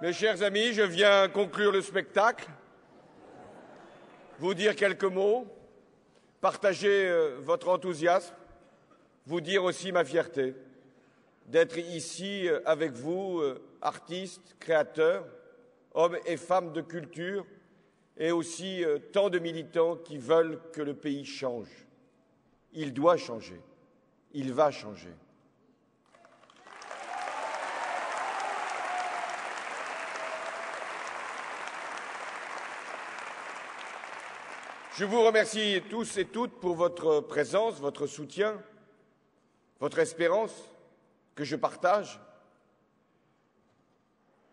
Mes chers amis, je viens conclure le spectacle, vous dire quelques mots, partager votre enthousiasme, vous dire aussi ma fierté d'être ici avec vous, artistes, créateurs, hommes et femmes de culture, et aussi tant de militants qui veulent que le pays change. Il doit changer, il va changer. Je vous remercie tous et toutes pour votre présence, votre soutien, votre espérance que je partage.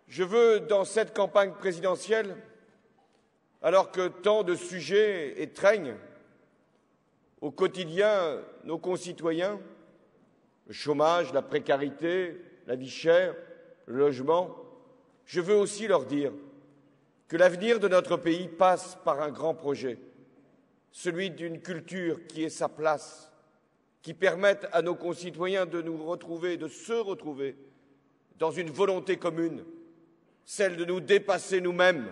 Je veux, dans cette campagne présidentielle, alors que tant de sujets étreignent au quotidien nos concitoyens, le chômage, la précarité, la vie chère, le logement, je veux aussi leur dire que l'avenir de notre pays passe par un grand projet, celui d'une culture qui ait sa place, qui permette à nos concitoyens de nous retrouver, de se retrouver dans une volonté commune, celle de nous dépasser nous-mêmes,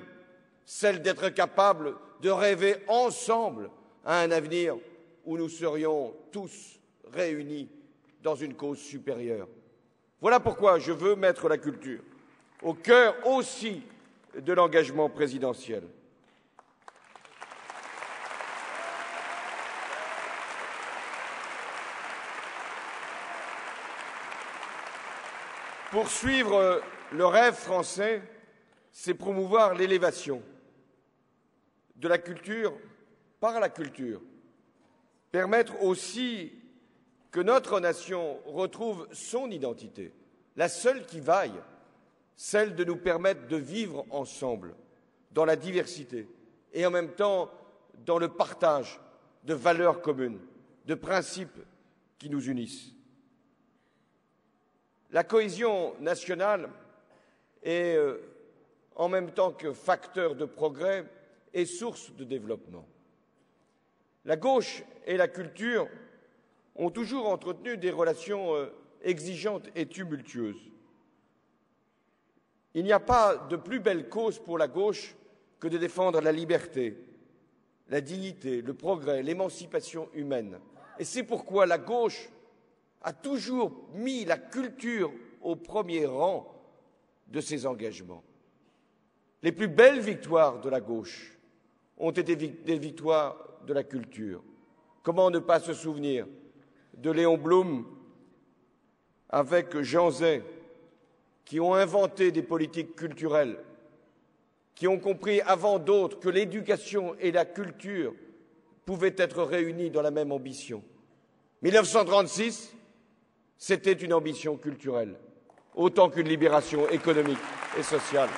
celle d'être capables de rêver ensemble à un avenir où nous serions tous réunis dans une cause supérieure. Voilà pourquoi je veux mettre la culture au cœur aussi de l'engagement présidentiel. Poursuivre le rêve français, c'est promouvoir l'élévation de la culture par la culture, permettre aussi que notre nation retrouve son identité, la seule qui vaille, celle de nous permettre de vivre ensemble dans la diversité et en même temps dans le partage de valeurs communes, de principes qui nous unissent. La cohésion nationale est, en même temps que facteur de progrès, et source de développement. La gauche et la culture ont toujours entretenu des relations exigeantes et tumultueuses. Il n'y a pas de plus belle cause pour la gauche que de défendre la liberté, la dignité, le progrès, l'émancipation humaine. Et c'est pourquoi la gauche a toujours mis la culture au premier rang de ses engagements. Les plus belles victoires de la gauche ont été des victoires de la culture. Comment ne pas se souvenir de Léon Blum avec Jean Zay, qui ont inventé des politiques culturelles, qui ont compris avant d'autres que l'éducation et la culture pouvaient être réunies dans la même ambition. 1936, c'était une ambition culturelle, autant qu'une libération économique et sociale.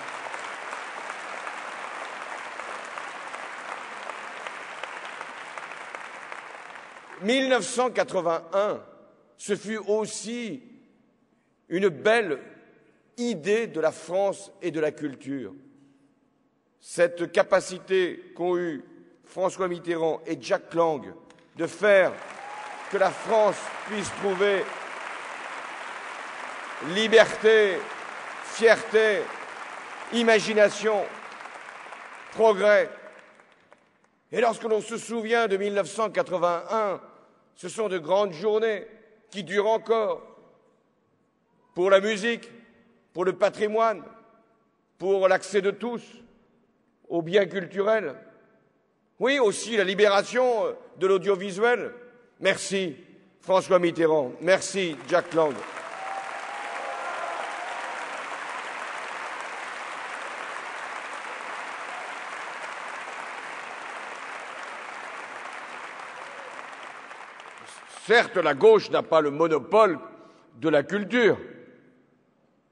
« 1981, ce fut aussi une belle idée de la France et de la culture. Cette capacité qu'ont eue François Mitterrand et Jack Lang de faire que la France puisse trouver liberté, fierté, imagination, progrès. Et lorsque l'on se souvient de 1981, ce sont de grandes journées qui durent encore pour la musique, pour le patrimoine, pour l'accès de tous aux biens culturels. Oui, aussi la libération de l'audiovisuel. Merci François Mitterrand, merci Jack Lang. Certes, la gauche n'a pas le monopole de la culture.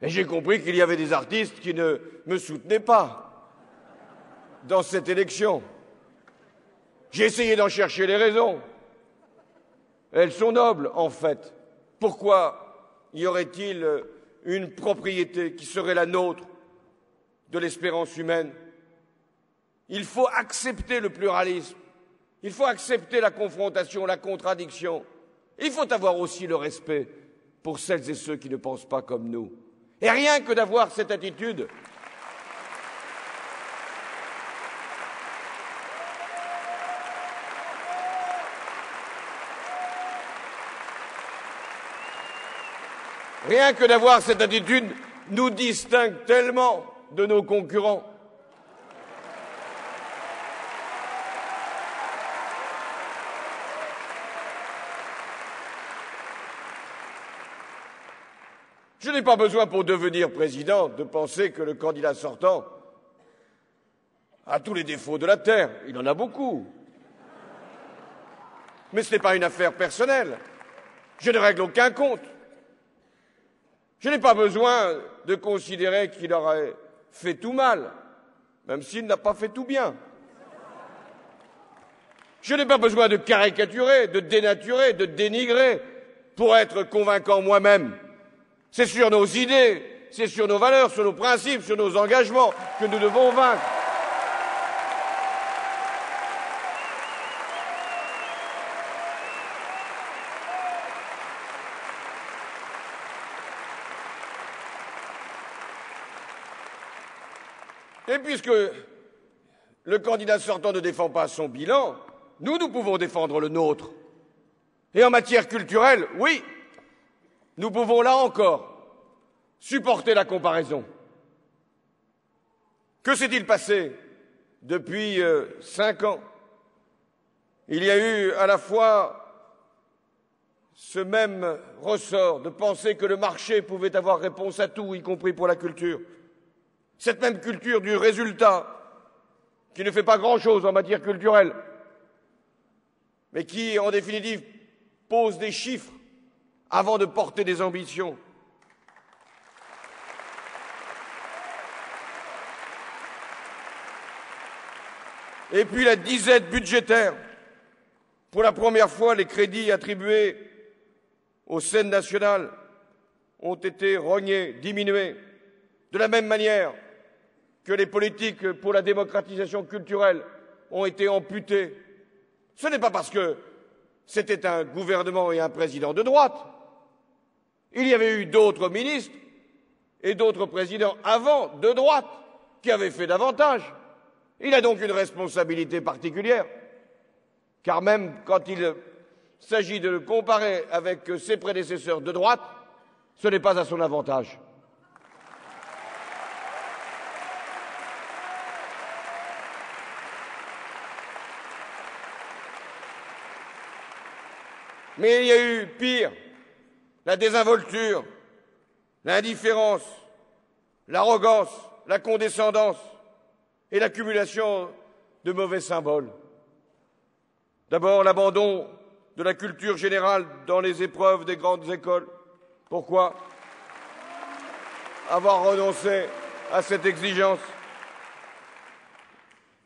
Et j'ai compris qu'il y avait des artistes qui ne me soutenaient pas dans cette élection. J'ai essayé d'en chercher les raisons. Elles sont nobles, en fait. Pourquoi y aurait-il une propriété qui serait la nôtre de l'espérance humaine? Il faut accepter le pluralisme. Il faut accepter la confrontation, la contradiction. Il faut avoir aussi le respect pour celles et ceux qui ne pensent pas comme nous. Et rien que d'avoir cette attitude, Rien que d'avoir cette attitude nous distingue tellement de nos concurrents. Je n'ai pas besoin, pour devenir président, de penser que le candidat sortant a tous les défauts de la terre. Il en a beaucoup. Mais ce n'est pas une affaire personnelle. Je ne règle aucun compte. Je n'ai pas besoin de considérer qu'il aurait fait tout mal, même s'il n'a pas fait tout bien. Je n'ai pas besoin de caricaturer, de dénaturer, de dénigrer pour être convaincant moi-même. C'est sur nos idées, c'est sur nos valeurs, sur nos principes, sur nos engagements que nous devons vaincre. Et puisque le candidat sortant ne défend pas son bilan, nous pouvons défendre le nôtre. Et en matière culturelle, oui, nous pouvons là encore supporter la comparaison. Que s'est-il passé depuis 5 ans? Il y a eu à la fois ce même ressort de penser que le marché pouvait avoir réponse à tout, y compris pour la culture. Cette même culture du résultat, qui ne fait pas grand-chose en matière culturelle, mais qui, en définitive, pose des chiffres avant de porter des ambitions. Et puis la disette budgétaire. Pour la première fois, les crédits attribués aux scènes nationales ont été rognés, diminués, de la même manière que les politiques pour la démocratisation culturelle ont été amputés. Ce n'est pas parce que c'était un gouvernement et un président de droite. Il y avait eu d'autres ministres et d'autres présidents avant de droite qui avaient fait davantage. Il a donc une responsabilité particulière, car même quand il s'agit de le comparer avec ses prédécesseurs de droite, ce n'est pas à son avantage. Mais il y a eu pire, la désinvolture, l'indifférence, l'arrogance, la condescendance et l'accumulation de mauvais symboles. D'abord, l'abandon de la culture générale dans les épreuves des grandes écoles. Pourquoi avoir renoncé à cette exigence?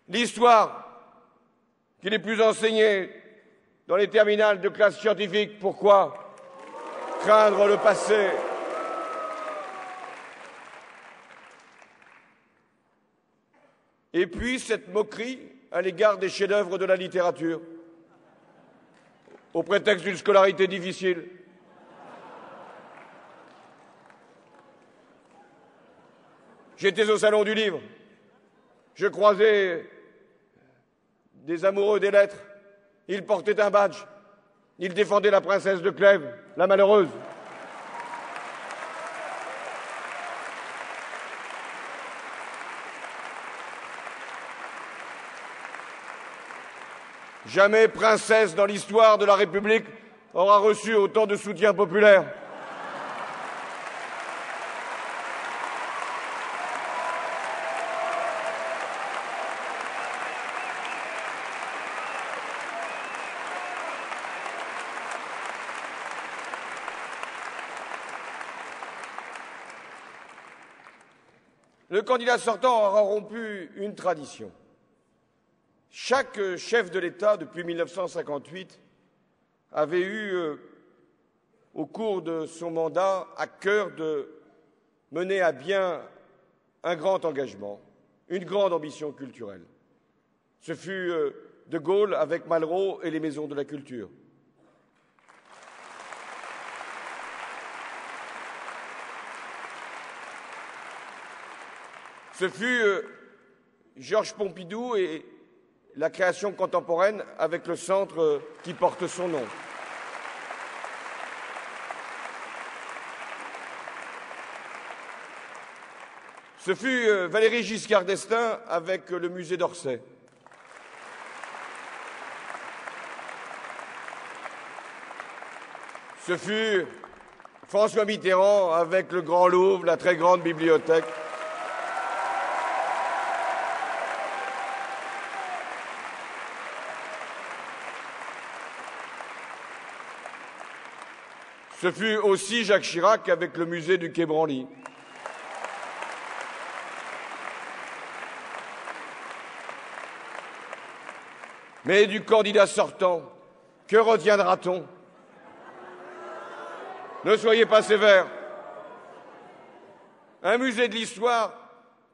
L'histoire, qui n'est plus enseignée dans les terminales de classe scientifique. Pourquoi craindre le passé? Et puis cette moquerie à l'égard des chefs-d'œuvre de la littérature, au prétexte d'une scolarité difficile. J'étais au Salon du Livre, je croisais des amoureux des lettres. Il portait un badge. Il défendait la princesse de Clèves, la malheureuse. Jamais princesse dans l'histoire de la République aura reçu autant de soutien populaire. Le candidat sortant aura rompu une tradition. Chaque chef de l'État, depuis 1958, avait eu, au cours de son mandat, à cœur de mener à bien un grand engagement, une grande ambition culturelle. Ce fut De Gaulle avec Malraux et les maisons de la culture. Ce fut Georges Pompidou et la création contemporaine avec le centre qui porte son nom. Ce fut Valéry Giscard d'Estaing avec le musée d'Orsay. Ce fut François Mitterrand avec le Grand Louvre, la très grande bibliothèque. Ce fut aussi Jacques Chirac avec le musée du Quai Branly. Mais du candidat sortant, que retiendra-t-on? Ne soyez pas sévère. Un musée de l'histoire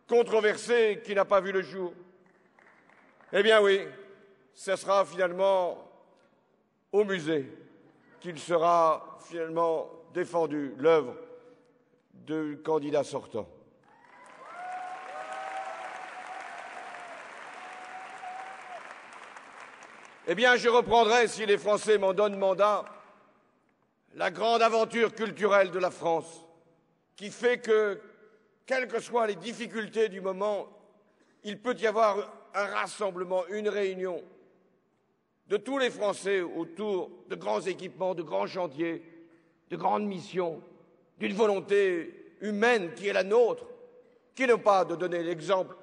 controversé qui n'a pas vu le jour. Eh bien oui, ce sera finalement au musée qu'il sera finalement défendu, l'œuvre du candidat sortant. Eh bien, je reprendrai, si les Français m'en donnent mandat, la grande aventure culturelle de la France, qui fait que, quelles que soient les difficultés du moment, il peut y avoir un rassemblement, une réunion de tous les Français autour de grands équipements, de grands chantiers, de grandes missions, d'une volonté humaine qui est la nôtre, qui n'est pas de donner l'exemple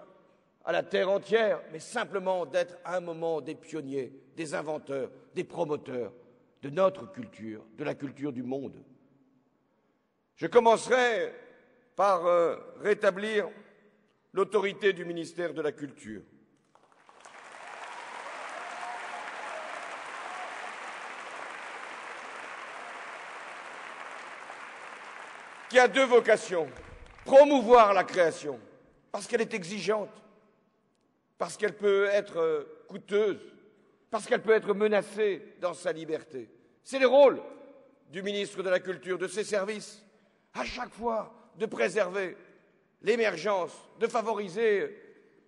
à la terre entière, mais simplement d'être à un moment des pionniers, des inventeurs, des promoteurs de notre culture, de la culture du monde. Je commencerai par rétablir l'autorité du ministère de la Culture. Qui a deux vocations. Promouvoir la création, parce qu'elle est exigeante, parce qu'elle peut être coûteuse, parce qu'elle peut être menacée dans sa liberté. C'est le rôle du ministre de la Culture, de ses services, à chaque fois de préserver l'émergence, de favoriser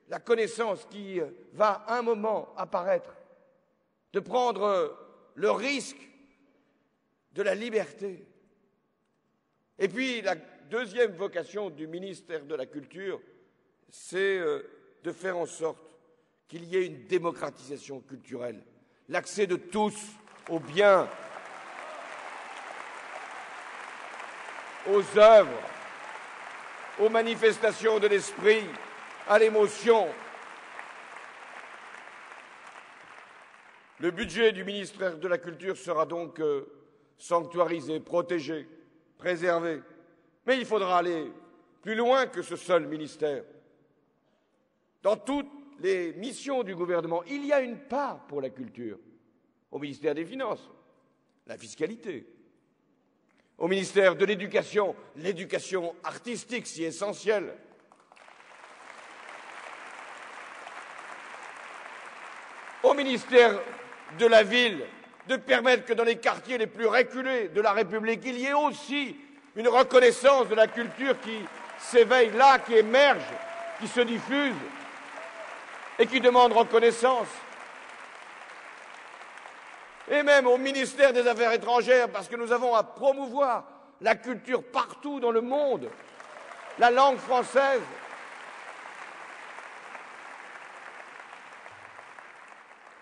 la connaissance qui va un moment apparaître, de prendre le risque de la liberté. Et puis la deuxième vocation du ministère de la Culture, c'est de faire en sorte qu'il y ait une démocratisation culturelle, l'accès de tous aux biens, aux œuvres, aux manifestations de l'esprit, à l'émotion. Le budget du ministère de la Culture sera donc sanctuarisé, protégé, préservé. Mais il faudra aller plus loin que ce seul ministère. Dans toutes les missions du gouvernement, il y a une part pour la culture. Au ministère des Finances, la fiscalité. Au ministère de l'Éducation, l'éducation artistique si essentielle. Au ministère de la Ville, de permettre que dans les quartiers les plus reculés de la République, il y ait aussi une reconnaissance de la culture qui s'éveille là, qui émerge, qui se diffuse et qui demande reconnaissance. Et même au ministère des Affaires étrangères, parce que nous avons à promouvoir la culture partout dans le monde, la langue française.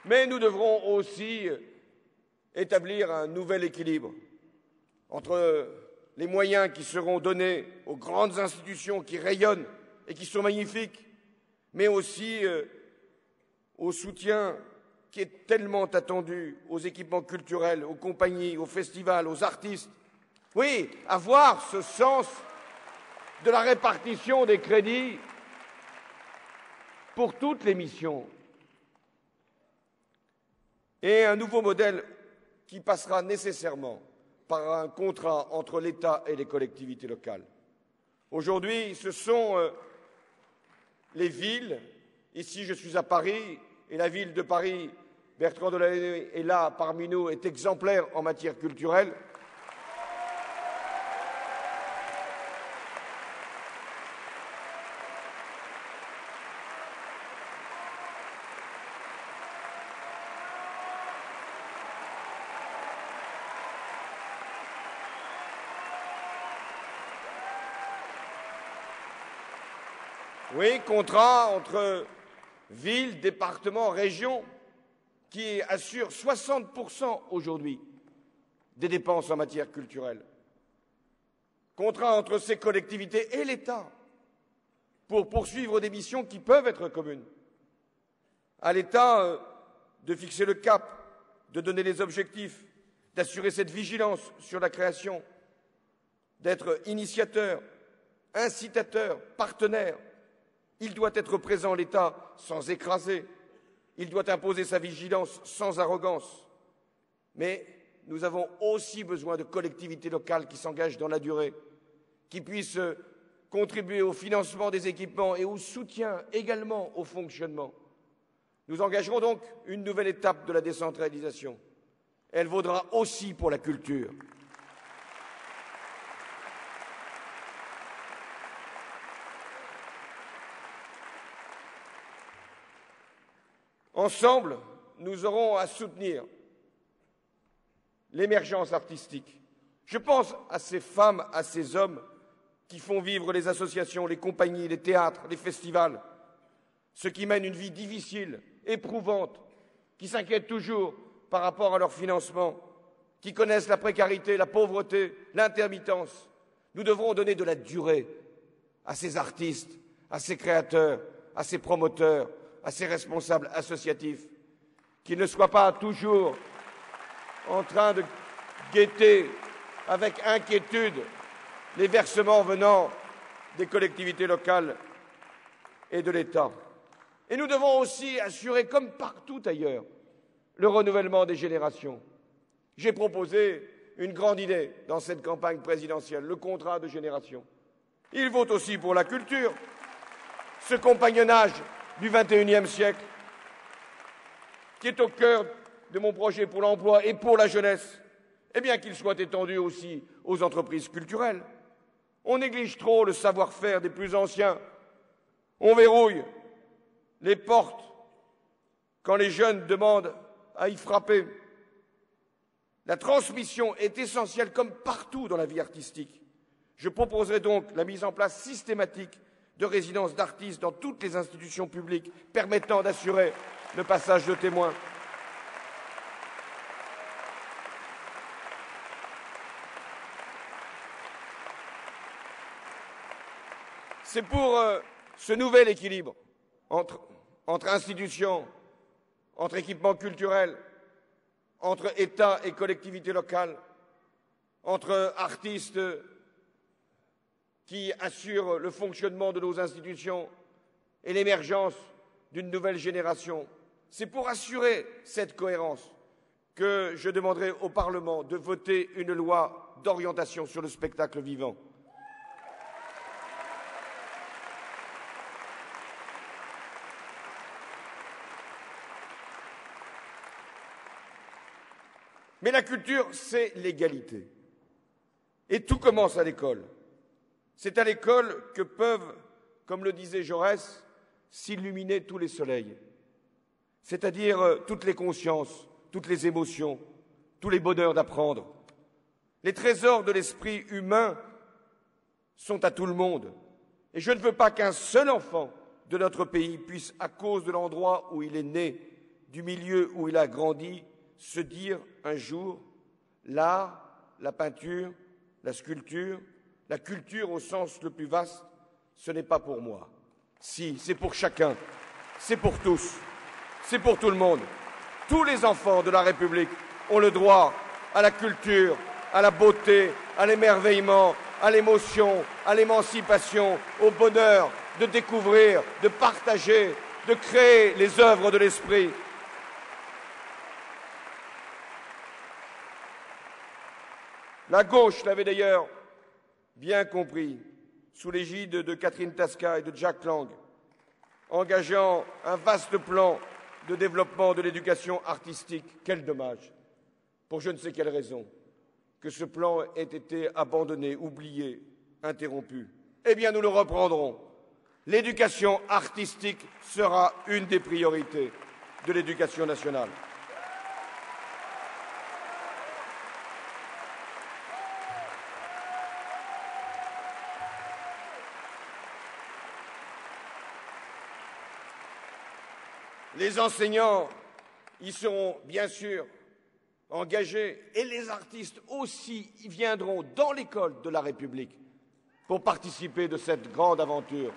Mais nous devrons aussi établir un nouvel équilibre entre les moyens qui seront donnés aux grandes institutions qui rayonnent et qui sont magnifiques, mais aussi au soutien qui est tellement attendu aux équipements culturels, aux compagnies, aux festivals, aux artistes. Oui, avoir ce sens de la répartition des crédits pour toutes les missions. Et un nouveau modèle qui passera nécessairement par un contrat entre l'État et les collectivités locales. Aujourd'hui, ce sont les villes, ici je suis à Paris, et la ville de Paris, Bertrand Delanoë est là parmi nous, est exemplaire en matière culturelle. Oui, contrat entre villes, départements, régions, qui assure 60% aujourd'hui des dépenses en matière culturelle. Contrat entre ces collectivités et l'État pour poursuivre des missions qui peuvent être communes. À l'État de fixer le cap, de donner les objectifs, d'assurer cette vigilance sur la création, d'être initiateur, incitateur, partenaire. Il doit être présent, l'État, sans écraser. Il doit imposer sa vigilance sans arrogance. Mais nous avons aussi besoin de collectivités locales qui s'engagent dans la durée, qui puissent contribuer au financement des équipements et au soutien également au fonctionnement. Nous engagerons donc une nouvelle étape de la décentralisation. Elle vaudra aussi pour la culture. Ensemble, nous aurons à soutenir l'émergence artistique. Je pense à ces femmes, à ces hommes qui font vivre les associations, les compagnies, les théâtres, les festivals, ceux qui mènent une vie difficile, éprouvante, qui s'inquiètent toujours par rapport à leur financement, qui connaissent la précarité, la pauvreté, l'intermittence. Nous devrons donner de la durée à ces artistes, à ces créateurs, à ces promoteurs, à ces responsables associatifs, qu'ils ne soient pas toujours en train de guetter avec inquiétude les versements venant des collectivités locales et de l'État. Et nous devons aussi assurer, comme partout ailleurs, le renouvellement des générations. J'ai proposé une grande idée dans cette campagne présidentielle, le contrat de génération. Il vaut aussi pour la culture, ce compagnonnage du XXIe siècle, qui est au cœur de mon projet pour l'emploi et pour la jeunesse, et bien qu'il soit étendu aussi aux entreprises culturelles. On néglige trop le savoir-faire des plus anciens. On verrouille les portes quand les jeunes demandent à y frapper. La transmission est essentielle comme partout dans la vie artistique. Je proposerai donc la mise en place systématique de résidences d'artistes dans toutes les institutions publiques permettant d'assurer le passage de témoins. C'est pour ce nouvel équilibre entre institutions, entre équipements culturels, entre État et collectivités locales, entre artistes qui assurent le fonctionnement de nos institutions et l'émergence d'une nouvelle génération. C'est pour assurer cette cohérence que je demanderai au Parlement de voter une loi d'orientation sur le spectacle vivant. Mais la culture, c'est l'égalité. Et tout commence à l'école. C'est à l'école que peuvent, comme le disait Jaurès, s'illuminer tous les soleils, c'est-à-dire toutes les consciences, toutes les émotions, tous les bonheurs d'apprendre. Les trésors de l'esprit humain sont à tout le monde. Et je ne veux pas qu'un seul enfant de notre pays puisse, à cause de l'endroit où il est né, du milieu où il a grandi, se dire un jour, l'art, la peinture, la sculpture, la culture au sens le plus vaste, ce n'est pas pour moi. Si, c'est pour chacun, c'est pour tous, c'est pour tout le monde. Tous les enfants de la République ont le droit à la culture, à la beauté, à l'émerveillement, à l'émotion, à l'émancipation, au bonheur de découvrir, de partager, de créer les œuvres de l'esprit. La gauche l'avait d'ailleurs bien compris, sous l'égide de Catherine Tasca et de Jack Lang, engageant un vaste plan de développement de l'éducation artistique. Quel dommage, pour je ne sais quelle raison, que ce plan ait été abandonné, oublié, interrompu. Eh bien, nous le reprendrons. L'éducation artistique sera une des priorités de l'éducation nationale. Les enseignants y seront bien sûr engagés et les artistes aussi y viendront dans l'école de la République pour participer de cette grande aventure.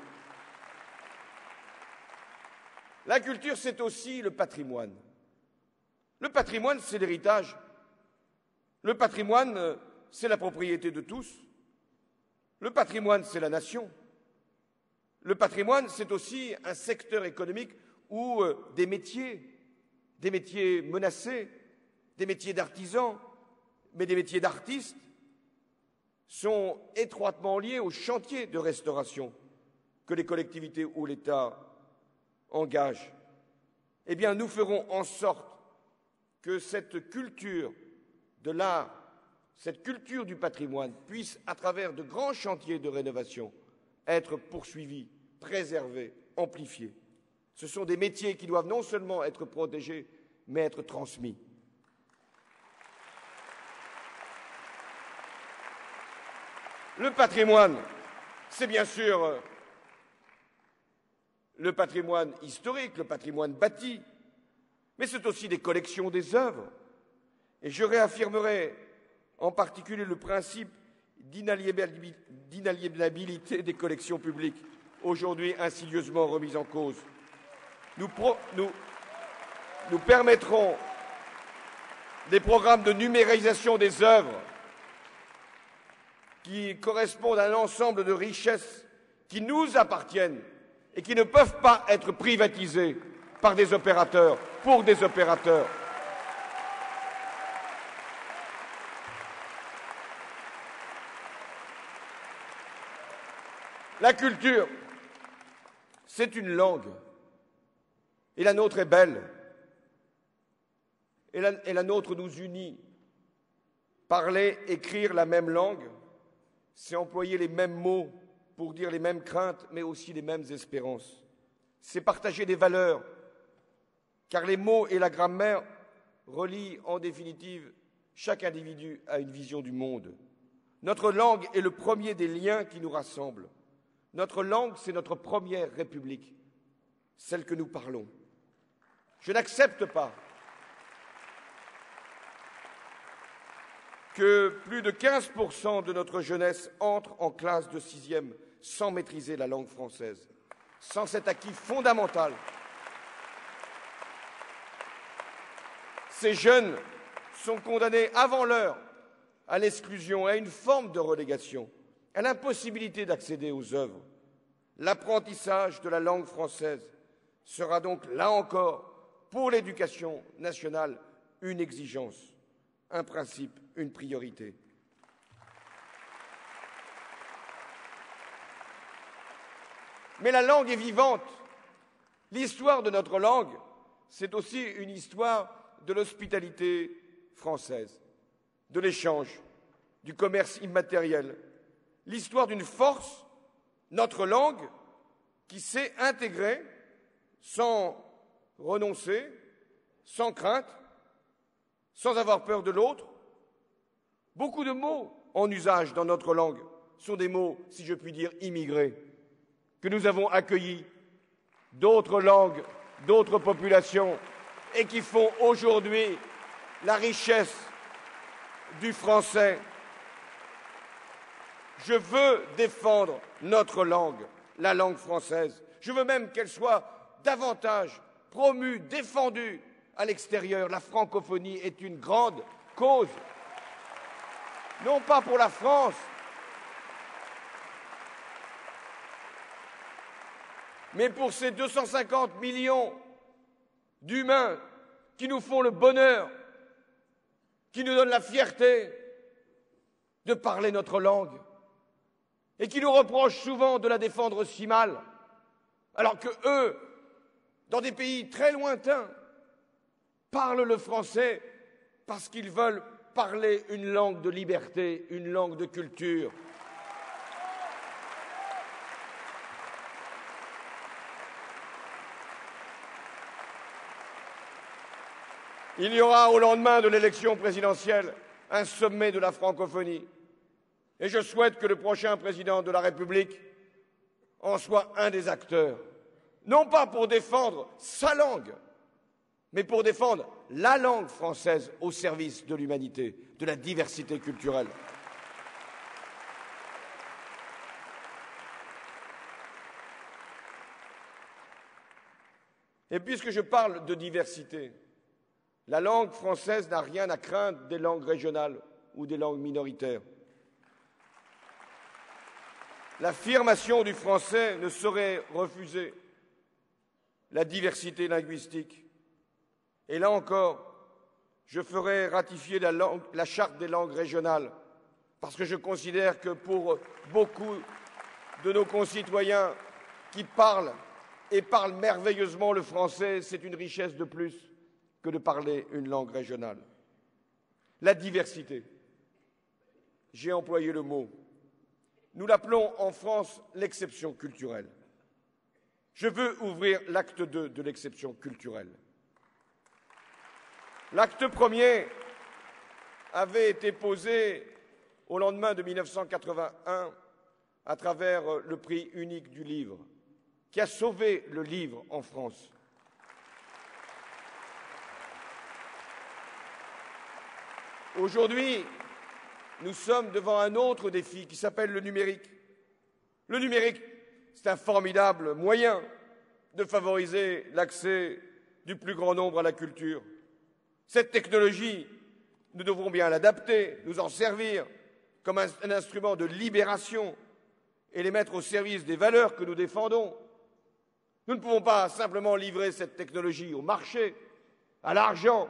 La culture, c'est aussi le patrimoine. Le patrimoine, c'est l'héritage. Le patrimoine, c'est la propriété de tous. Le patrimoine, c'est la nation. Le patrimoine, c'est aussi un secteur économique où des métiers menacés, des métiers d'artisans, mais des métiers d'artistes, sont étroitement liés aux chantiers de restauration que les collectivités ou l'État engagent. Eh bien, nous ferons en sorte que cette culture de l'art, cette culture du patrimoine puisse, à travers de grands chantiers de rénovation, être poursuivie, préservée, amplifiée. Ce sont des métiers qui doivent non seulement être protégés, mais être transmis. Le patrimoine, c'est bien sûr le patrimoine historique, le patrimoine bâti, mais c'est aussi des collections des œuvres. Et je réaffirmerai en particulier le principe d'inaliénabilité des collections publiques, aujourd'hui insidieusement remis en cause. Nous permettrons des programmes de numérisation des œuvres qui correspondent à un ensemble de richesses qui nous appartiennent et qui ne peuvent pas être privatisées par des opérateurs, pour des opérateurs. La culture, c'est une langue. Et la nôtre est belle. Et la nôtre nous unit. Parler, écrire la même langue, c'est employer les mêmes mots pour dire les mêmes craintes, mais aussi les mêmes espérances. C'est partager des valeurs, car les mots et la grammaire relient en définitive chaque individu à une vision du monde. Notre langue est le premier des liens qui nous rassemblent. Notre langue, c'est notre première république, celle que nous parlons. Je n'accepte pas que plus de 15% de notre jeunesse entre en classe de 6e sans maîtriser la langue française, sans cet acquis fondamental. Ces jeunes sont condamnés avant l'heure à l'exclusion, à une forme de relégation, à l'impossibilité d'accéder aux œuvres. L'apprentissage de la langue française sera donc, là encore, pour l'éducation nationale, une exigence, un principe, une priorité. Mais la langue est vivante. L'histoire de notre langue, c'est aussi une histoire de l'hospitalité française, de l'échange, du commerce immatériel, l'histoire d'une force, notre langue, qui s'est intégrée sans renoncer, sans crainte, sans avoir peur de l'autre. Beaucoup de mots en usage dans notre langue sont des mots, si je puis dire, immigrés, que nous avons accueillis d'autres langues, d'autres populations, et qui font aujourd'hui la richesse du français. Je veux défendre notre langue, la langue française. Je veux même qu'elle soit davantage promue, défendue à l'extérieur. La francophonie est une grande cause, non pas pour la France, mais pour ces 250 millions d'humains qui nous font le bonheur, qui nous donnent la fierté de parler notre langue et qui nous reprochent souvent de la défendre si mal, alors que eux, dans des pays très lointains, parlent le français parce qu'ils veulent parler une langue de liberté, une langue de culture. Il y aura au lendemain de l'élection présidentielle un sommet de la francophonie. Et je souhaite que le prochain président de la République en soit un des acteurs. non pas pour défendre sa langue, mais pour défendre la langue française au service de l'humanité, de la diversité culturelle. Et puisque je parle de diversité, la langue française n'a rien à craindre des langues régionales ou des langues minoritaires. L'affirmation du français ne saurait refuser la diversité linguistique. Et là encore, je ferai ratifier la charte des langues régionales, parce que je considère que pour beaucoup de nos concitoyens qui parlent et parlent merveilleusement le français, c'est une richesse de plus que de parler une langue régionale. La diversité, j'ai employé le mot. Nous l'appelons en France l'exception culturelle. Je veux ouvrir l'acte 2 de l'exception culturelle. L'acte premier avait été posé au lendemain de 1981 à travers le prix unique du livre, qui a sauvé le livre en France. Aujourd'hui, nous sommes devant un autre défi qui s'appelle le numérique. Le numérique, c'est un formidable moyen de favoriser l'accès du plus grand nombre à la culture. Cette technologie, nous devrons bien l'adapter, nous en servir comme un instrument de libération et les mettre au service des valeurs que nous défendons. Nous ne pouvons pas simplement livrer cette technologie au marché, à l'argent,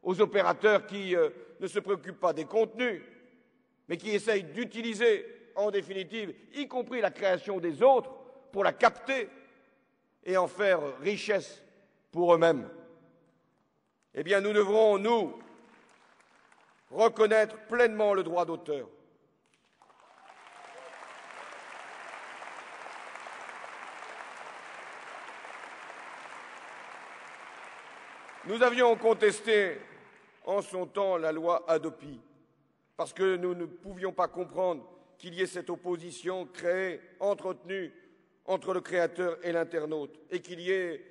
aux opérateurs qui ne se préoccupent pas des contenus, mais qui essayent d'utiliser, en définitive, y compris la création des autres, pour la capter et en faire richesse pour eux-mêmes. Eh bien, nous devrons, nous, reconnaître pleinement le droit d'auteur. Nous avions contesté en son temps la loi Hadopi, parce que nous ne pouvions pas comprendre qu'il y ait cette opposition créée, entretenue entre le créateur et l'internaute, et qu'il y ait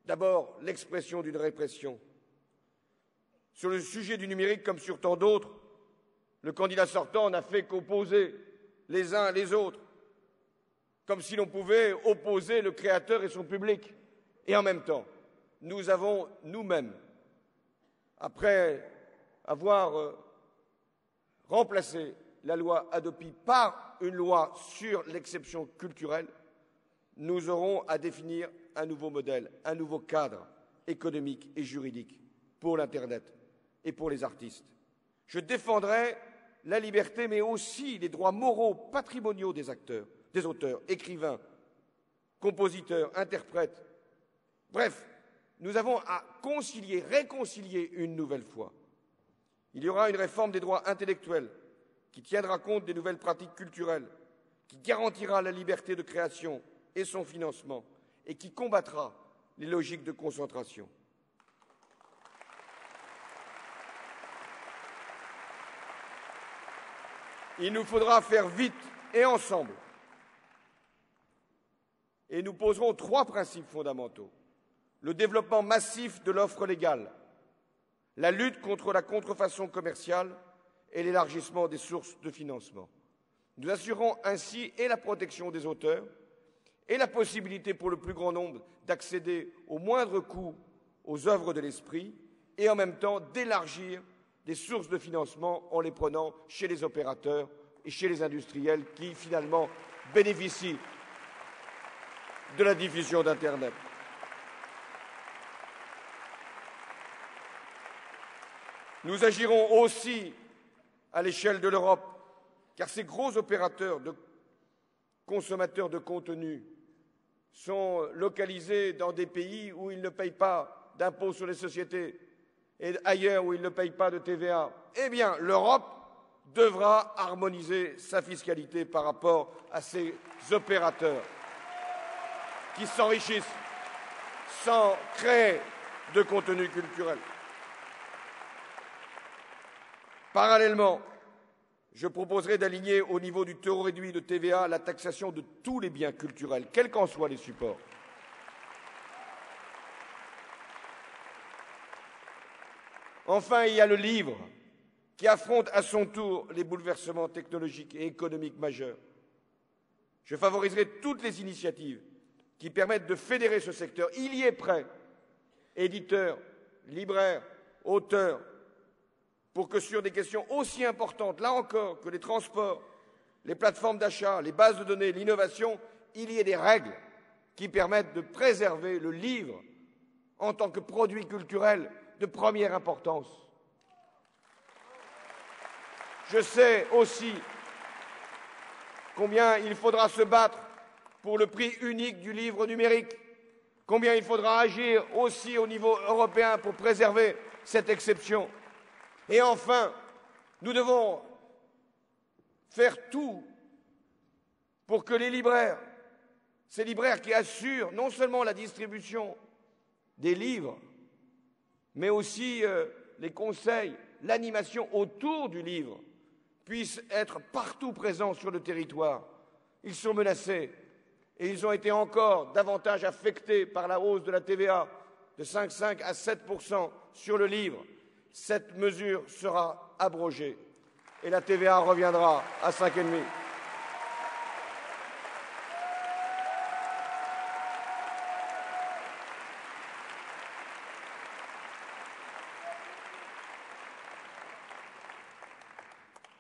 d'abord l'expression d'une répression. Sur le sujet du numérique, comme sur tant d'autres, le candidat sortant n'a fait qu'opposer les uns les autres, comme si l'on pouvait opposer le créateur et son public. Et en même temps, nous avons nous-mêmes, après avoir remplacé la loi Hadopi par une loi sur l'exception culturelle, nous aurons à définir un nouveau modèle, un nouveau cadre économique et juridique pour l'Internet et pour les artistes. Je défendrai la liberté, mais aussi les droits moraux, patrimoniaux des acteurs, des auteurs, écrivains, compositeurs, interprètes. Bref, nous avons à concilier, réconcilier une nouvelle fois. Il y aura une réforme des droits intellectuels qui tiendra compte des nouvelles pratiques culturelles, qui garantira la liberté de création et son financement, et qui combattra les logiques de concentration. Il nous faudra faire vite et ensemble. Et nous poserons 3 principes fondamentaux. Le développement massif de l'offre légale, la lutte contre la contrefaçon commerciale et l'élargissement des sources de financement. Nous assurerons ainsi et la protection des auteurs et la possibilité pour le plus grand nombre d'accéder au moindre coût aux œuvres de l'esprit et en même temps d'élargir des sources de financement en les prenant chez les opérateurs et chez les industriels qui, finalement, bénéficient de la diffusion d'Internet. Nous agirons aussi à l'échelle de l'Europe, car ces gros opérateurs de consommateurs de contenu sont localisés dans des pays où ils ne payent pas d'impôt sur les sociétés et ailleurs où ils ne payent pas de TVA. Eh bien, l'Europe devra harmoniser sa fiscalité par rapport à ces opérateurs qui s'enrichissent sans créer de contenu culturel. Parallèlement, je proposerai d'aligner au niveau du taux réduit de TVA la taxation de tous les biens culturels, quels qu'en soient les supports. Enfin, il y a le livre, qui affronte à son tour les bouleversements technologiques et économiques majeurs. Je favoriserai toutes les initiatives qui permettent de fédérer ce secteur. Il y est prêt, éditeurs, libraires, auteurs, pour que sur des questions aussi importantes, là encore, que les transports, les plateformes d'achat, les bases de données, l'innovation, il y ait des règles qui permettent de préserver le livre en tant que produit culturel de première importance. Je sais aussi combien il faudra se battre pour le prix unique du livre numérique, combien il faudra agir aussi au niveau européen pour préserver cette exception. Et enfin, nous devons faire tout pour que les libraires, ces libraires qui assurent non seulement la distribution des livres, mais aussi les conseils, l'animation autour du livre, puissent être partout présents sur le territoire. Ils sont menacés et ils ont été encore davantage affectés par la hausse de la TVA de 5,5 à 7% sur le livre. Cette mesure sera abrogée et la TVA reviendra à 5,5%.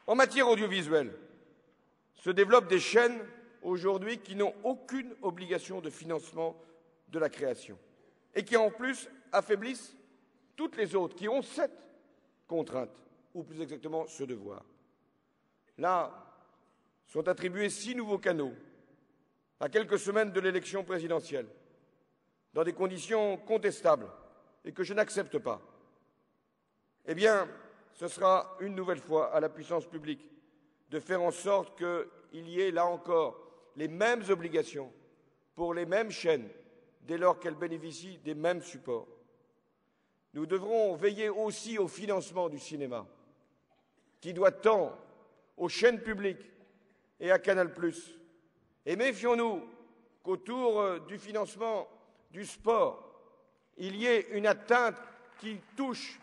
En matière audiovisuelle, se développent des chaînes aujourd'hui qui n'ont aucune obligation de financement de la création et qui en plus affaiblissent toutes les autres qui ont cette contrainte, ou plus exactement ce devoir. Là, sont attribués 6 nouveaux canaux à quelques semaines de l'élection présidentielle, dans des conditions contestables et que je n'accepte pas. Eh bien, ce sera une nouvelle fois à la puissance publique de faire en sorte qu'il y ait, là encore, les mêmes obligations pour les mêmes chaînes dès lors qu'elles bénéficient des mêmes supports. Nous devrons veiller aussi au financement du cinéma, qui doit tant aux chaînes publiques et à Canal+. Et méfions-nous qu'autour du financement du sport, il y ait une atteinte qui touche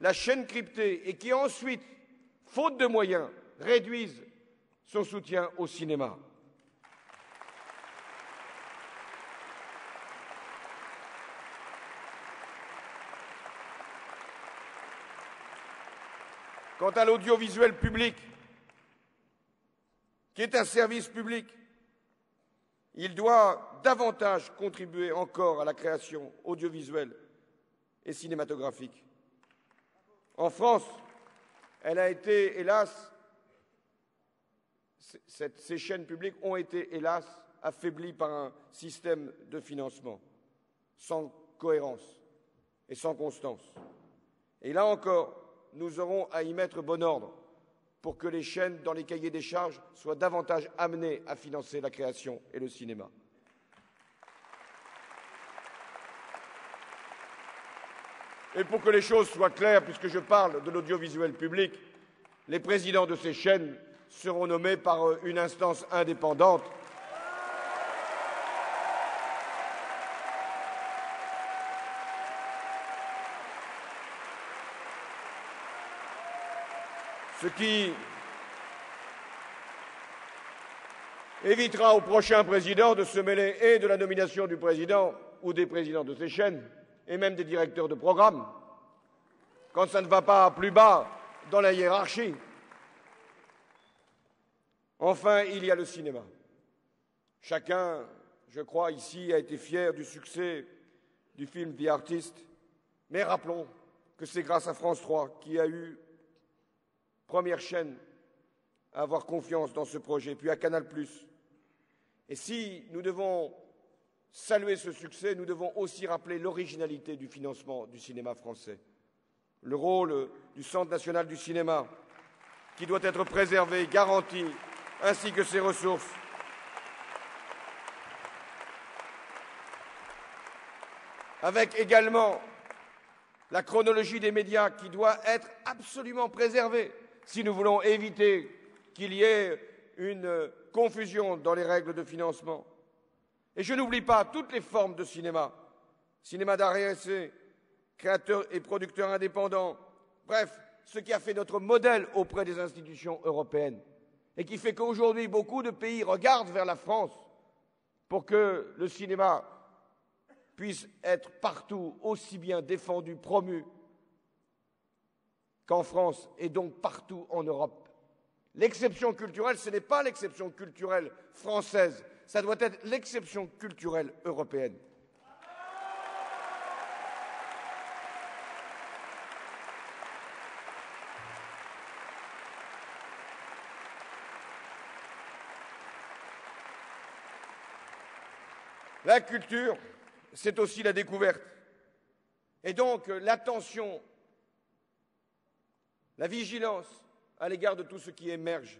la chaîne cryptée et qui ensuite, faute de moyens, réduise son soutien au cinéma. Quant à l'audiovisuel public, qui est un service public, il doit davantage contribuer encore à la création audiovisuelle et cinématographique. En France, elle a été, hélas, ces chaînes publiques ont été, hélas, affaiblies par un système de financement sans cohérence et sans constance. Et là encore, nous aurons à y mettre bon ordre pour que les chaînes, dans les cahiers des charges, soient davantage amenées à financer la création et le cinéma. Et pour que les choses soient claires, puisque je parle de l'audiovisuel public, les présidents de ces chaînes seront nommés par une instance indépendante. Ce qui évitera au prochain président de se mêler et de la nomination du président ou des présidents de ces chaînes, et même des directeurs de programme, quand ça ne va pas plus bas dans la hiérarchie. Enfin, il y a le cinéma. Chacun, je crois, ici a été fier du succès du film The Artist, mais rappelons que c'est grâce à France 3 qui a eu première chaîne à avoir confiance dans ce projet, puis à Canal+. Et si nous devons saluer ce succès, nous devons aussi rappeler l'originalité du financement du cinéma français, le rôle du Centre national du cinéma, qui doit être préservé, garanti, ainsi que ses ressources. Avec également la chronologie des médias qui doit être absolument préservée si nous voulons éviter qu'il y ait une confusion dans les règles de financement. Et je n'oublie pas toutes les formes de cinéma, cinéma d'art et essai, créateurs et producteurs indépendants, Bref, ce qui a fait notre modèle auprès des institutions européennes et qui fait qu'aujourd'hui, beaucoup de pays regardent vers la France pour que le cinéma puisse être partout aussi bien défendu, promu qu'en France et donc partout en Europe. L'exception culturelle, ce n'est pas l'exception culturelle française, ça doit être l'exception culturelle européenne. La culture, c'est aussi la découverte. Et donc l'attention, la vigilance à l'égard de tout ce qui émerge.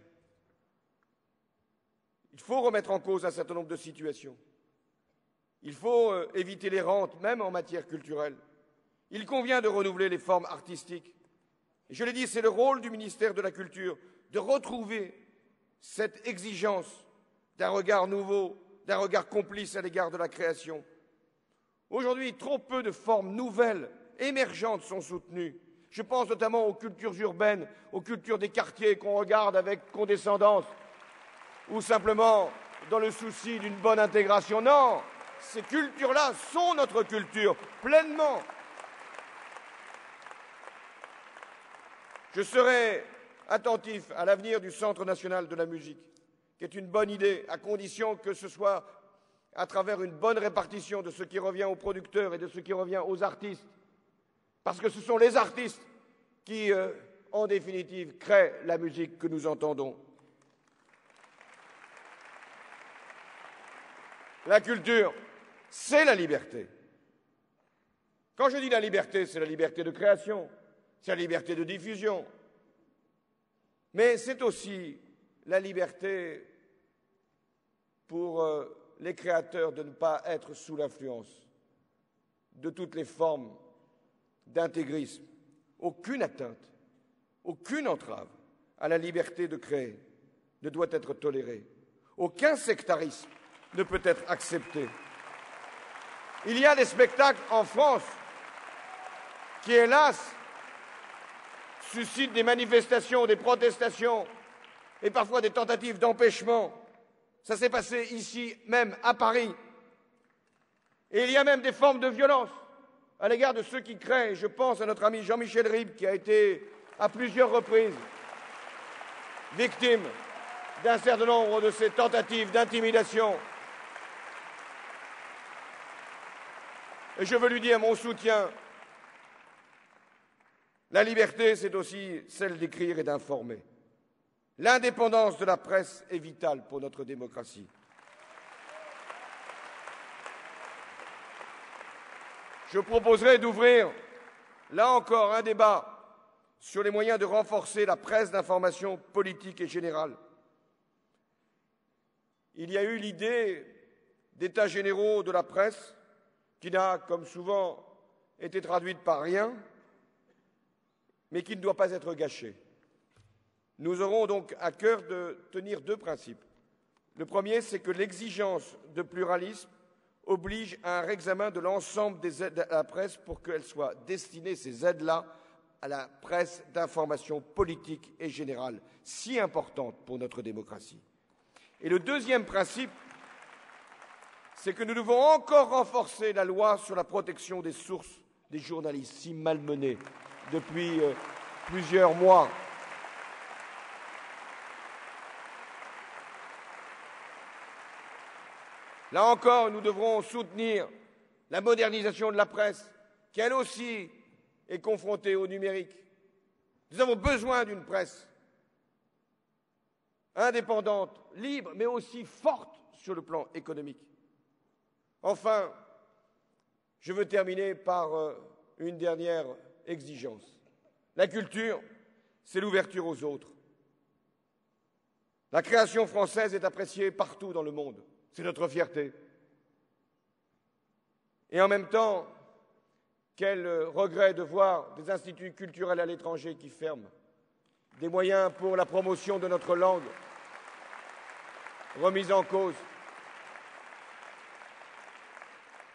Il faut remettre en cause un certain nombre de situations. Il faut éviter les rentes, même en matière culturelle. Il convient de renouveler les formes artistiques. Et je l'ai dit, c'est le rôle du ministère de la Culture de retrouver cette exigence d'un regard nouveau, d'un regard complice à l'égard de la création. Aujourd'hui, trop peu de formes nouvelles, émergentes sont soutenues. Je pense notamment aux cultures urbaines, aux cultures des quartiers qu'on regarde avec condescendance, ou simplement dans le souci d'une bonne intégration. Non, ces cultures-là sont notre culture, pleinement. Je serai attentif à l'avenir du Centre national de la musique, qui est une bonne idée, à condition que ce soit à travers une bonne répartition de ce qui revient aux producteurs et de ce qui revient aux artistes. Parce que ce sont les artistes qui, en définitive, créent la musique que nous entendons. La culture, c'est la liberté. Quand je dis la liberté, c'est la liberté de création, c'est la liberté de diffusion. Mais c'est aussi la liberté pour les créateurs de ne pas être sous l'influence de toutes les formes d'intégrisme. Aucune atteinte, aucune entrave à la liberté de créer ne doit être tolérée. Aucun sectarisme ne peut être accepté. Il y a des spectacles en France qui, hélas, suscitent des manifestations, des protestations et parfois des tentatives d'empêchement. Ça s'est passé ici même, à Paris. Et il y a même des formes de violence à l'égard de ceux qui créent. Je pense à notre ami Jean-Michel Ribes, qui a été à plusieurs reprises victime d'un certain nombre de ces tentatives d'intimidation. Et je veux lui dire mon soutien. La liberté, c'est aussi celle d'écrire et d'informer. L'indépendance de la presse est vitale pour notre démocratie. Je proposerai d'ouvrir, là encore, un débat sur les moyens de renforcer la presse d'information politique et générale. Il y a eu l'idée d'états généraux de la presse, qui n'a, comme souvent, été traduite par rien, mais qui ne doit pas être gâchée. Nous aurons donc à cœur de tenir deux principes. Le premier, c'est que l'exigence de pluralisme oblige à un réexamen de l'ensemble des aides à la presse pour qu'elles soient destinées, ces aides-là, à la presse d'information politique et générale, si importante pour notre démocratie. Et le deuxième principe, c'est que nous devons encore renforcer la loi sur la protection des sources des journalistes, si malmenés depuis plusieurs mois. Là encore, nous devrons soutenir la modernisation de la presse, qui elle aussi est confrontée au numérique. Nous avons besoin d'une presse indépendante, libre, mais aussi forte sur le plan économique. Enfin, je veux terminer par une dernière exigence. La culture, c'est l'ouverture aux autres. La création française est appréciée partout dans le monde. C'est notre fierté. Et en même temps, quel regret de voir des instituts culturels à l'étranger qui ferment, des moyens pour la promotion de notre langue remis en cause.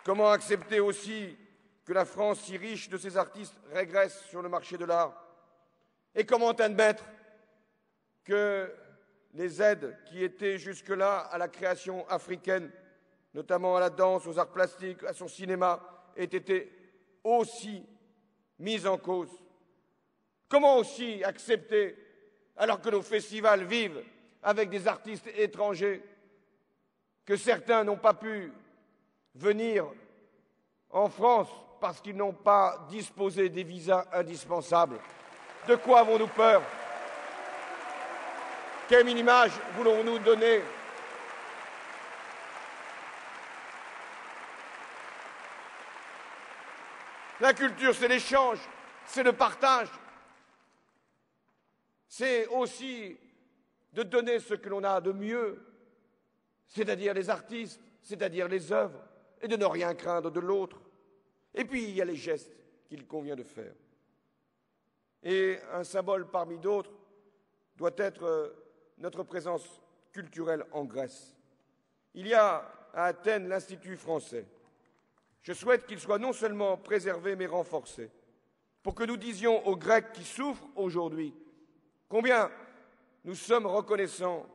Comment accepter aussi que la France, si riche de ses artistes, régresse sur le marché de l'art? Et comment admettre que les aides qui étaient jusque-là à la création africaine, notamment à la danse, aux arts plastiques, à son cinéma, aient été aussi mises en cause? Comment aussi accepter, alors que nos festivals vivent avec des artistes étrangers, que certains n'ont pas pu venir en France parce qu'ils n'ont pas disposé des visas indispensables? De quoi avons-nous peur? Quelle image voulons-nous donner? La culture, c'est l'échange, c'est le partage. C'est aussi de donner ce que l'on a de mieux, c'est-à-dire les artistes, c'est-à-dire les œuvres, et de ne rien craindre de l'autre. Et puis, il y a les gestes qu'il convient de faire. Et un symbole parmi d'autres doit être notre présence culturelle en Grèce. Il y a à Athènes l'Institut français. Je souhaite qu'il soit non seulement préservé, mais renforcé, pour que nous disions aux Grecs qui souffrent aujourd'hui combien nous sommes reconnaissants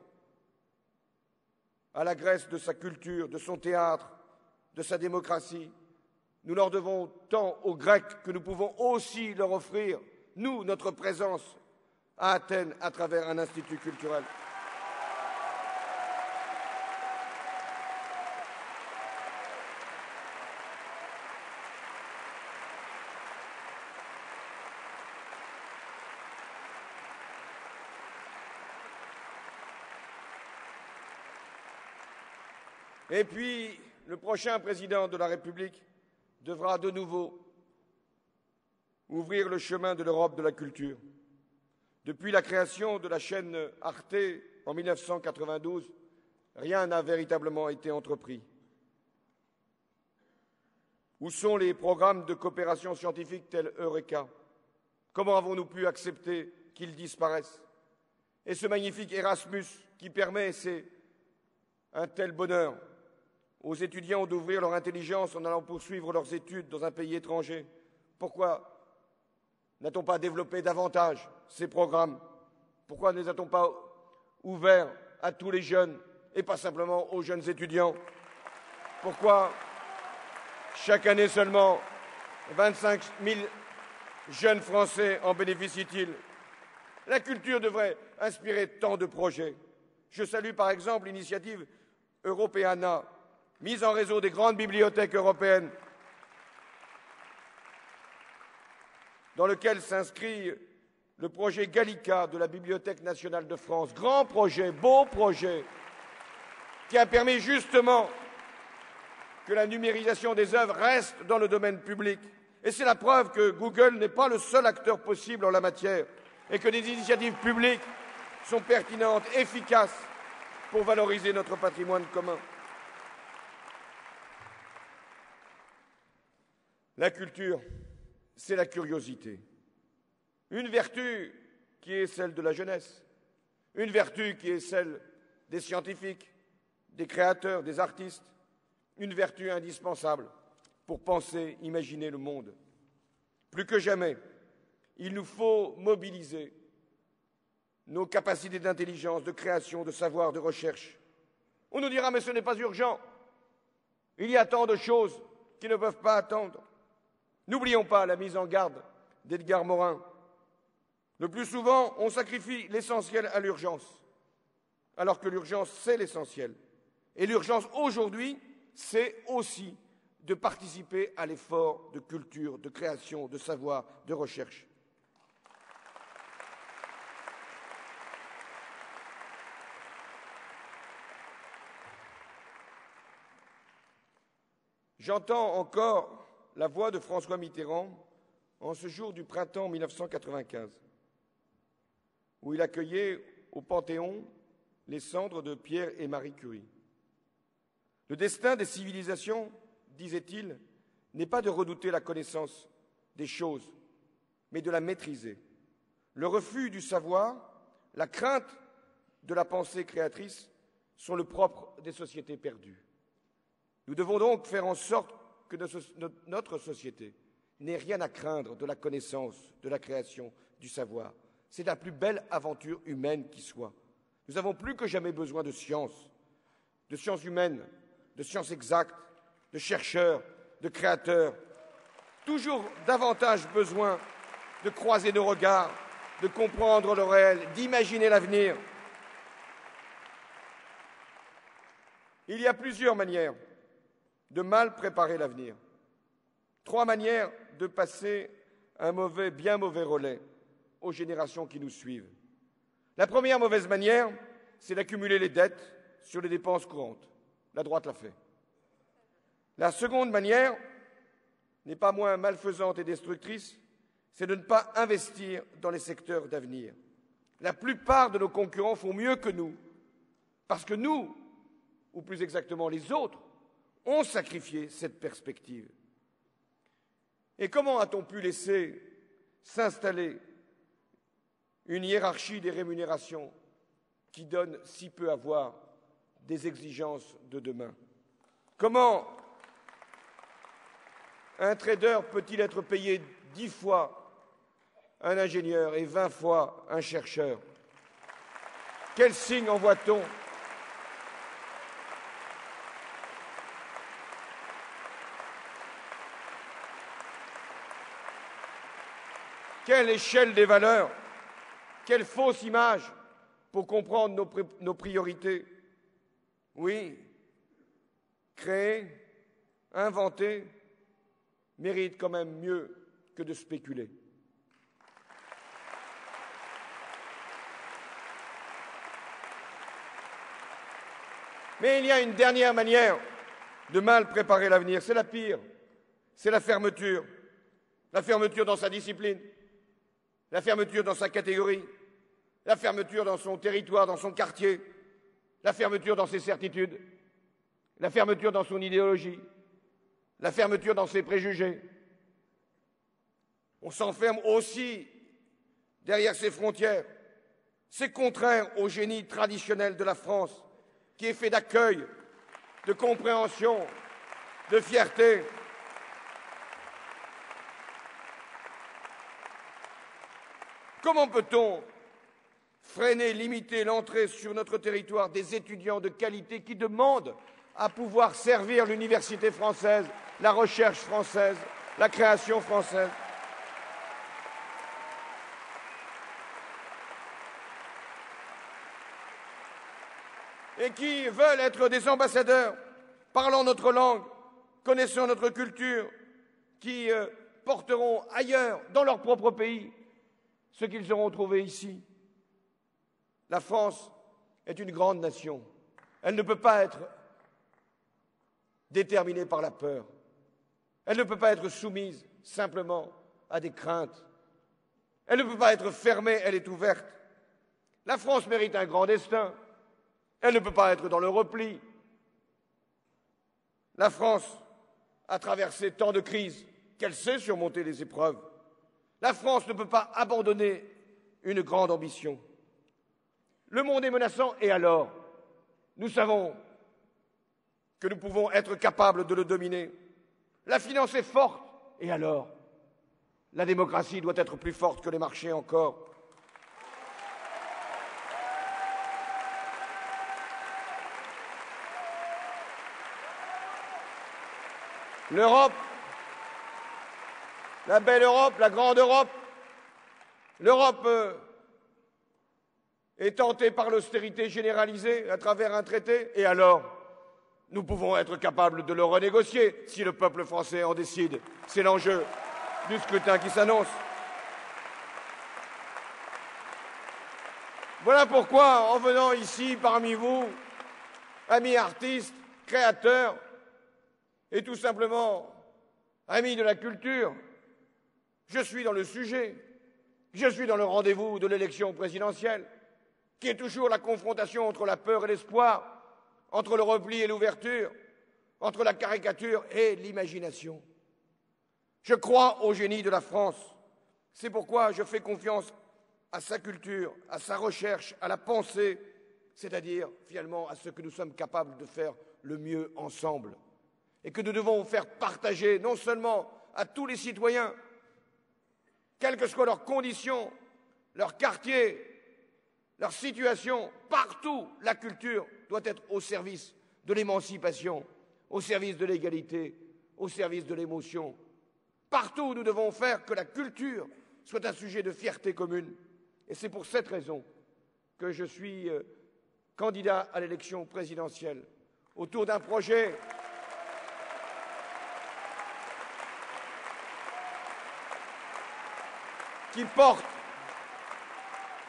à la Grèce de sa culture, de son théâtre, de sa démocratie. Nous leur devons tant aux Grecs que nous pouvons aussi leur offrir, nous, notre présence à Athènes à travers un institut culturel. Et puis, le prochain président de la République devra de nouveau ouvrir le chemin de l'Europe de la culture. Depuis la création de la chaîne Arte en 1992, rien n'a véritablement été entrepris. Où sont les programmes de coopération scientifique tels Eureka? Comment avons-nous pu accepter qu'ils disparaissent? Et ce magnifique Erasmus qui permet, c'est un tel bonheur, aux étudiants d'ouvrir leur intelligence en allant poursuivre leurs études dans un pays étranger. Pourquoi n'a-t-on pas développé davantage ces programmes? Pourquoi ne les a-t-on pas ouverts à tous les jeunes et pas simplement aux jeunes étudiants? Pourquoi chaque année seulement 25 000 jeunes Français en bénéficient-ils? La culture devrait inspirer tant de projets. Je salue par exemple l'initiative Europeana, mise en réseau des grandes bibliothèques européennes, dans lequel s'inscrit le projet Gallica de la Bibliothèque nationale de France. Grand projet, beau projet, qui a permis justement que la numérisation des œuvres reste dans le domaine public. Et c'est la preuve que Google n'est pas le seul acteur possible en la matière et que des initiatives publiques sont pertinentes, efficaces pour valoriser notre patrimoine commun. La culture, c'est la curiosité. Une vertu qui est celle de la jeunesse, une vertu qui est celle des scientifiques, des créateurs, des artistes, une vertu indispensable pour penser, imaginer le monde. Plus que jamais, il nous faut mobiliser nos capacités d'intelligence, de création, de savoir, de recherche. On nous dira, mais ce n'est pas urgent. Il y a tant de choses qui ne peuvent pas attendre. N'oublions pas la mise en garde d'Edgar Morin. Le plus souvent, on sacrifie l'essentiel à l'urgence, alors que l'urgence, c'est l'essentiel. Et l'urgence, aujourd'hui, c'est aussi de participer à l'effort de culture, de création, de savoir, de recherche. J'entends encore la voix de François Mitterrand en ce jour du printemps 1995, où il accueillait au Panthéon les cendres de Pierre et Marie Curie. Le destin des civilisations, disait-il, n'est pas de redouter la connaissance des choses, mais de la maîtriser. Le refus du savoir, la crainte de la pensée créatrice sont le propre des sociétés perdues. Nous devons donc faire en sorte que notre société n'ait rien à craindre de la connaissance, de la création, du savoir. C'est la plus belle aventure humaine qui soit. Nous avons plus que jamais besoin de sciences humaines, de sciences exactes, de chercheurs, de créateurs. Toujours davantage besoin de croiser nos regards, de comprendre le réel, d'imaginer l'avenir. Il y a plusieurs manières de mal préparer l'avenir. 3 manières de passer un bien mauvais relais aux générations qui nous suivent. La première mauvaise manière, c'est d'accumuler les dettes sur les dépenses courantes. La droite l'a fait. La seconde manière n'est pas moins malfaisante et destructrice, c'est de ne pas investir dans les secteurs d'avenir. La plupart de nos concurrents font mieux que nous, parce que nous, ou plus exactement les autres, ont sacrifié cette perspective. Et comment a-t-on pu laisser s'installer une hiérarchie des rémunérations qui donne si peu à voir des exigences de demain? Comment un trader peut-il être payé 10 fois un ingénieur et 20 fois un chercheur? Quel signe envoie-t-on? Quelle échelle des valeurs? Quelle fausse image pour comprendre nos priorités? Oui, créer, inventer mérite quand même mieux que de spéculer. Mais il y a une dernière manière de mal préparer l'avenir, c'est la pire, c'est la fermeture. La fermeture dans sa discipline, la fermeture dans sa catégorie, la fermeture dans son territoire, dans son quartier, la fermeture dans ses certitudes, la fermeture dans son idéologie, la fermeture dans ses préjugés. On s'enferme aussi derrière ses frontières. C'est contraire au génie traditionnel de la France, qui est fait d'accueil, de compréhension, de fierté. Comment peut-on freiner, limiter l'entrée sur notre territoire des étudiants de qualité qui demandent à pouvoir servir l'université française, la recherche française, la création française? Et qui veulent être des ambassadeurs, parlant notre langue, connaissant notre culture, qui porteront ailleurs, dans leur propre pays, ce qu'ils auront trouvé ici. La France est une grande nation. Elle ne peut pas être déterminée par la peur. Elle ne peut pas être soumise simplement à des craintes. Elle ne peut pas être fermée, elle est ouverte. La France mérite un grand destin. Elle ne peut pas être dans le repli. La France a traversé tant de crises qu'elle sait surmonter les épreuves. La France ne peut pas abandonner une grande ambition. Le monde est menaçant, et alors? Nous savons que nous pouvons être capables de le dominer. La finance est forte, et alors? La démocratie doit être plus forte que les marchés encore. L'Europe, la belle Europe, la grande Europe, l'Europe est tentée par l'austérité généralisée à travers un traité, et alors? Nous pouvons être capables de le renégocier si le peuple français en décide. C'est l'enjeu du scrutin qui s'annonce. Voilà pourquoi, en venant ici parmi vous, amis artistes, créateurs, et tout simplement amis de la culture, je suis dans le sujet, je suis dans le rendez-vous de l'élection présidentielle, qui est toujours la confrontation entre la peur et l'espoir, entre le repli et l'ouverture, entre la caricature et l'imagination. Je crois au génie de la France. C'est pourquoi je fais confiance à sa culture, à sa recherche, à la pensée, c'est-à-dire finalement à ce que nous sommes capables de faire le mieux ensemble. Et que nous devons faire partager non seulement à tous les citoyens, quelles que soient leurs conditions, leur quartier, leur situation, partout, la culture doit être au service de l'émancipation, au service de l'égalité, au service de l'émotion. Partout, nous devons faire que la culture soit un sujet de fierté commune. Et c'est pour cette raison que je suis candidat à l'élection présidentielle autour d'un projet qui porte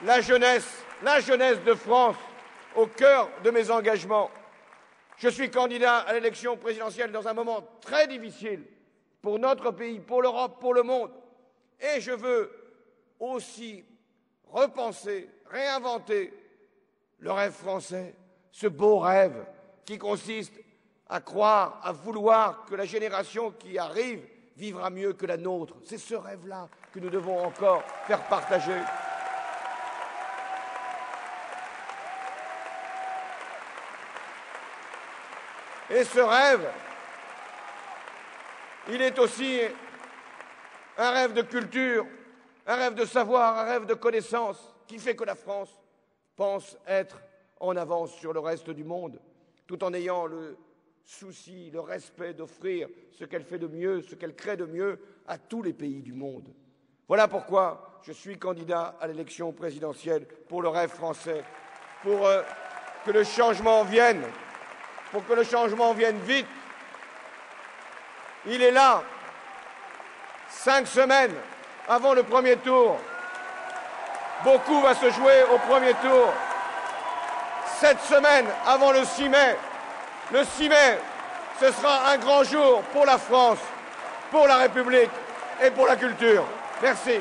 la jeunesse de France au cœur de mes engagements. Je suis candidat à l'élection présidentielle dans un moment très difficile pour notre pays, pour l'Europe, pour le monde. Et je veux aussi repenser, réinventer le rêve français, ce beau rêve qui consiste à croire, à vouloir que la génération qui arrive vivra mieux que la nôtre. C'est ce rêve-là que nous devons encore faire partager. Et ce rêve, il est aussi un rêve de culture, un rêve de savoir, un rêve de connaissance qui fait que la France pense être en avance sur le reste du monde, tout en ayant le souci, le respect d'offrir ce qu'elle fait de mieux, ce qu'elle crée de mieux à tous les pays du monde. Voilà pourquoi je suis candidat à l'élection présidentielle pour le rêve français, pour que le changement vienne, pour que le changement vienne vite. Il est là, 5 semaines avant le premier tour. Beaucoup va se jouer au premier tour. 7 semaines avant le 6 mai. Le 6 mai, ce sera un grand jour pour la France, pour la République et pour la culture. Merci.